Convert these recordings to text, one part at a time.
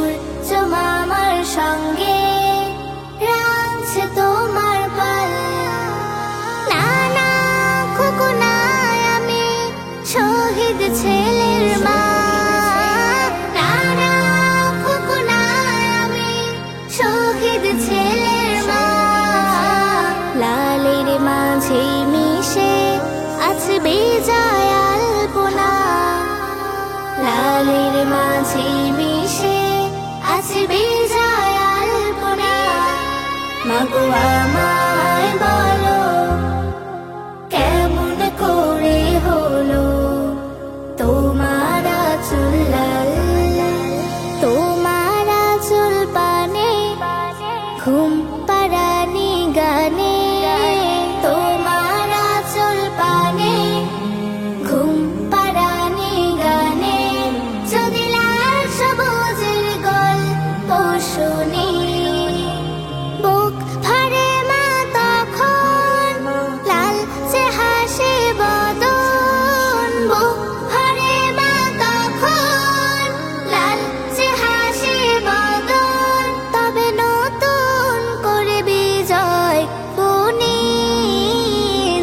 সূর্য মামার সঙ্গে রাখছে তোমার পাল। না না খোকনায় আমি শহীদ ছেলের মা। না না খোকনায় আমি শহীদ ছেলের মা। লালের মাঝে মিশে আছে বিজয় আলপনা। লালের মাঝে মিশে আছে বিজয় আলপনা। মাগো আমায় বলো কেমন করে হলো তোমার আঁচল লাল। তোমার আঁচল পানে ঘুম পাড়ানি গানে। তোমার আঁচল পানে ঘুম পাড়ানি গানে। যদি লাল সবুজের গল্প শুনি বুক ভরে মা তখন লাল সে হাসে বদন। বুক ভরে মা তখন লাল সে হাসে বদন। তবে নতুন করে বিজয় বুনি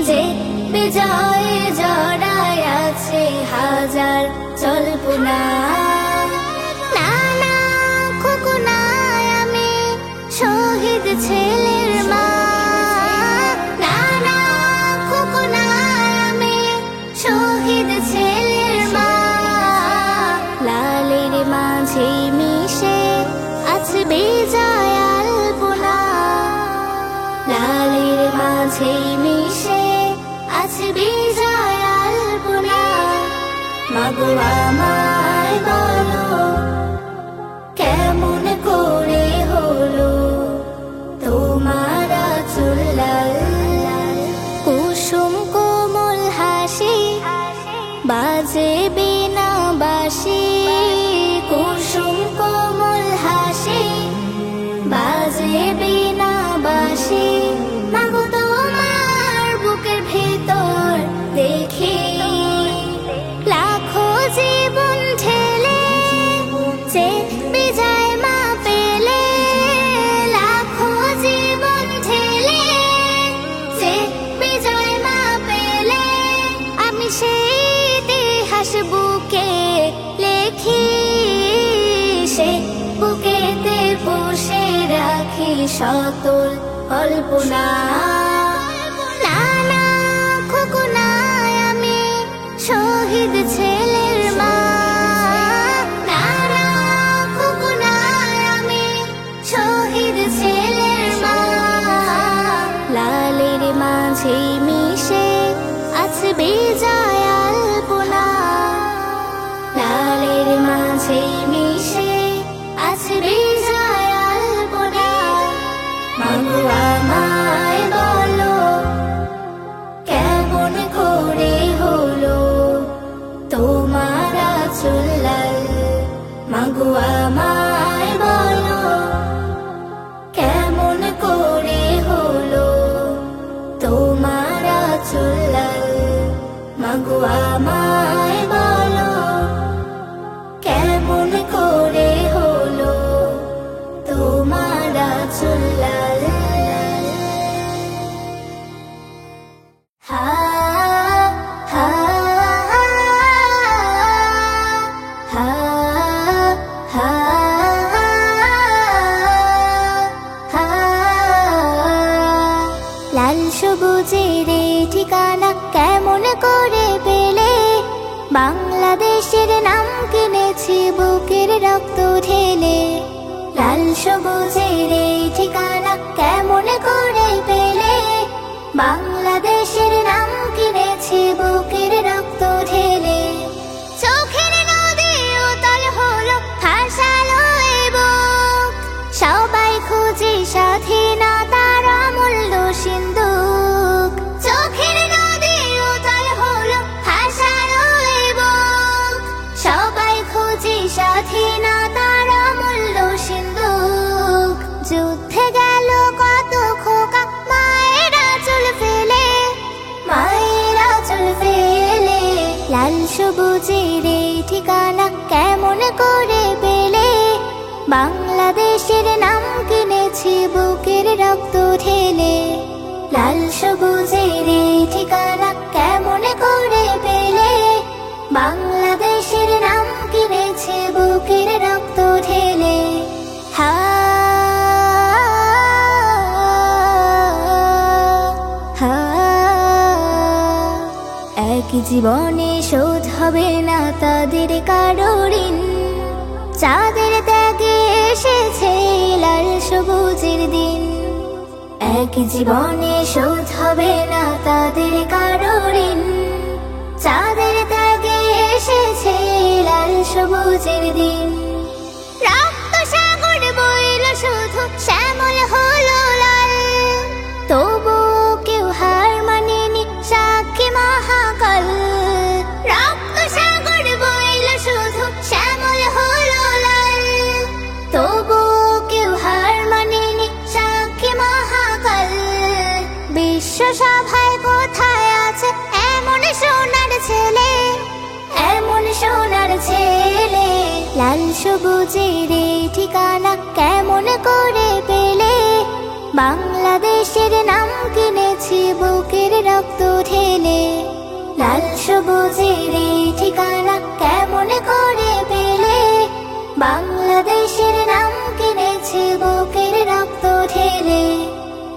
যে বিজয়ে জড়ায় আছে হাজার জল্পনা। না না খোকনায় আমি শহীদ ছেলের মা। না না খোকনায় আমি শহীদ ছেলের মা। লালের মাঝে মিশে আছে বিজয় আলপনা। লালের মাঝে মিশে আছে বিজয় আলপনা। মাগো আমায় বলো কেমন করে হলো তোমার আঁচল লাল। কুসুম কোমল হাসি বাজে বিনা বাঁশি। কুসুম কোমল হাসি বাজে বিনা বাঁশি। মাগো তোমার বুকের ভেতর দেখি লাখো জীবন ঢেলে যে বিজয় মা পেলে। লাখো জীবন ঢেলে যে বিজয় মা পেলে। আমি সেই ইতিহাস বুকে লেখি সে বুকেতে পুষে রাখি সকল কল্পনা। না না খোকনায় আমি শহীদ ছেলের মা। না না খোকনায় আমি শহীদ ছেলের মা। লালের মাঝে মিশে আছে বিজয় আলপনা। লালের মাঝে মিশে আছে বিজয় আলপনা। মাগো আমায় বলো কেমন করে হলো তোমার আঁচল লাল। মাগো আমায় বলো কেমন করে হলো তোমার আঁচল লাল। মাগো আমায় বলো কেমন করে হলো তোমার আঁচল লাল। হা হা হা হা হা। লাল সবুজের ঠিকানা কেমন করে পেলে। বাংলাদেশের নাম কিনেছি বুকের রক্ত ঢেলে। লাল সবুজের ঠিকানা কেমন করে পেলে। বাংলাদেশের নাম কিনেছি বুকের রক্ত ঢেলে। চোখের নদী উতল হলো ভাসালো এ বুক। সবাই খুঁজে স্বাধীনতার অমূল্য সিন্দুক। চোখের নদী উতল হলো ভাসালো এ বুক। সবাই খুঁজে স্বাধীনতার অমূল্য সিন্দুক। যুদ্ধে গেল কত খোকা মায়ের আঁচল ফেলে। বাংলাদেশের নাম কিনেছি বুকের রক্ত ঢেলে। লাল সবুজের এই ঠিকানা কেমন করে পেলে? বাংলাদেশের নাম কিনেছি বুকের রক্ত ঢেলে। হা হা এক জীবনে শোধ হবে না তাদের কারো ঋণ। চাঁদের ত্যাগে এসেছে লাল সবুজের দিন। এক জীবনে শোধ হবে না তাদের কারো ঋণ। চাঁদের ত্যাগে এসেছে লাল সবুজের দিন। রক্ত সাগর বইল শুধু শ্যামল হলো লাল, তবু কেউ হার মানেনি সাক্ষী মহাকাল। রক্ত সাগর বইল শুধু শ্যামল হলো লাল, তবু কেউ হার মানেনি সাক্ষী মহাকাল। বিশ্বসভায় কোথায় আছে এমন সোনার ছেলে, এমন সোনার ছেলে? লাল সবুজের এই ঠিকানা কেমন করে পেলে? বাংলাদেশের নাম কিনেছি বুকের রক্ত ঢেলে। লাল সবুজের এই ঠিকানা কেমন করে পেলে? বাংলাদেশের নাম কিনেছি বুকের রক্ত ঢেলে।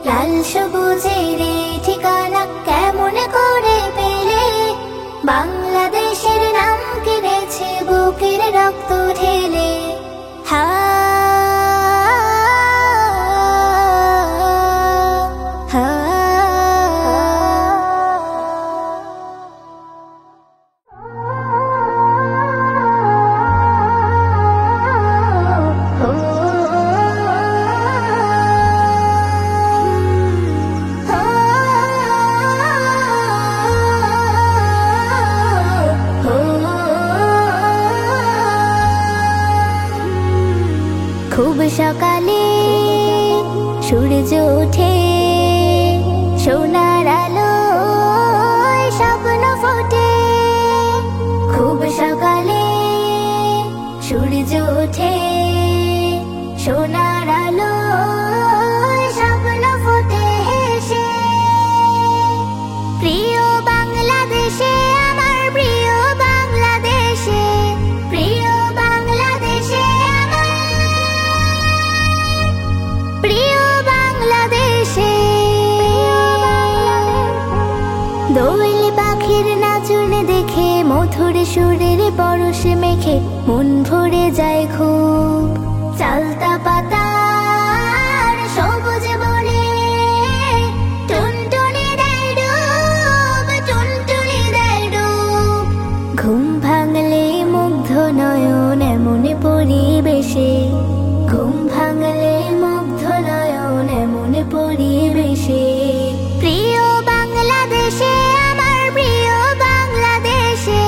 লাল সবুজের এই ঠিকানা কেমন করে পেলে? বাংলাদেশের নাম কিনেছি বুকের রক্ত ঢেলে। হা হা খুব সকালে সূর্য ওঠে, সোনার আলোয় স্বপ্ন ফোটে। খুব সকালে সূর্য ওঠে, সোনার আলোয় স্বপ্ন ফোটে হেসে। প্রিয় বাংলাদেশে, আমার প্রিয় বাংলাদেশে, প্রিয় বাংলাদেশে, আমার প্রিয় বাংলাদেশে। দোয়েল পাখির নাচন দেখে মধুর সুরের পরশে মেখে মন ভরে যায় খুব। চালতা পাতার সবুজ বনে টুনটুনি দেয় ডুব, টুনটুনি দেয় ডুব। ঘুম ভাঙলে মুগ্ধ নয়ন এমন পরিবেশে, ঘুম ভাঙলে মুগ্ধ নয়ন এমন পরিবেশে। প্রিয় বাংলাদেশে, আমার প্রিয় বাংলাদেশে,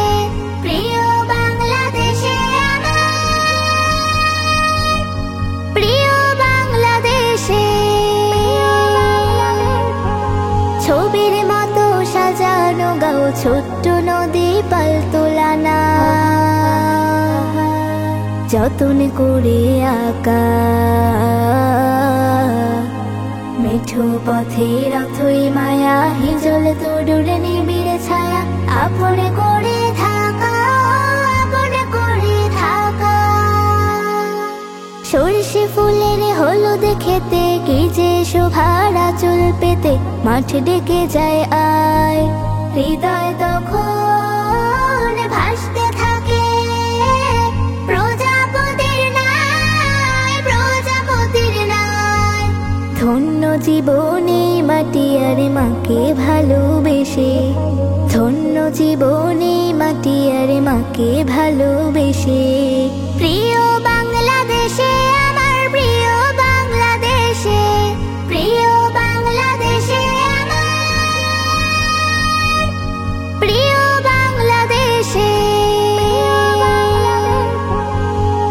প্রিয় বাংলাদেশে, আমার প্রিয় বাংলাদেশে। ছবির মতো সাজানো গাও ছোট্ট নদী পালতোলানা, যতন করে আঁকা। মিঠু পথের অথই মায়া, হিজল তরুর নিবিড় ছায়া। আপন করে থাকা, আপন করে থাকা। সরষে ফুলের হলুদ খেতে কি যে শোভার আঁচল পেতে মাঠ ডেকে যায় আয়। হৃদয় তখন ভাসতে থাকে প্রজাপতির নাই, প্রজাপতির নাই। ধন্য জীবনে মাটি আর মাকে ভালোবেসে, ধন্য জীবনে মাটি আর মাকে ভালোবেসে। প্রিয় বাংলাদেশে, আমার প্রিয় বাংলাদেশে, প্রিয় বাংলাদেশে, আমার প্রিয় বাংলাদেশে।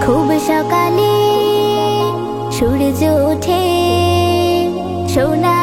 খুব সকালে সূর্য ওঠে, সোনা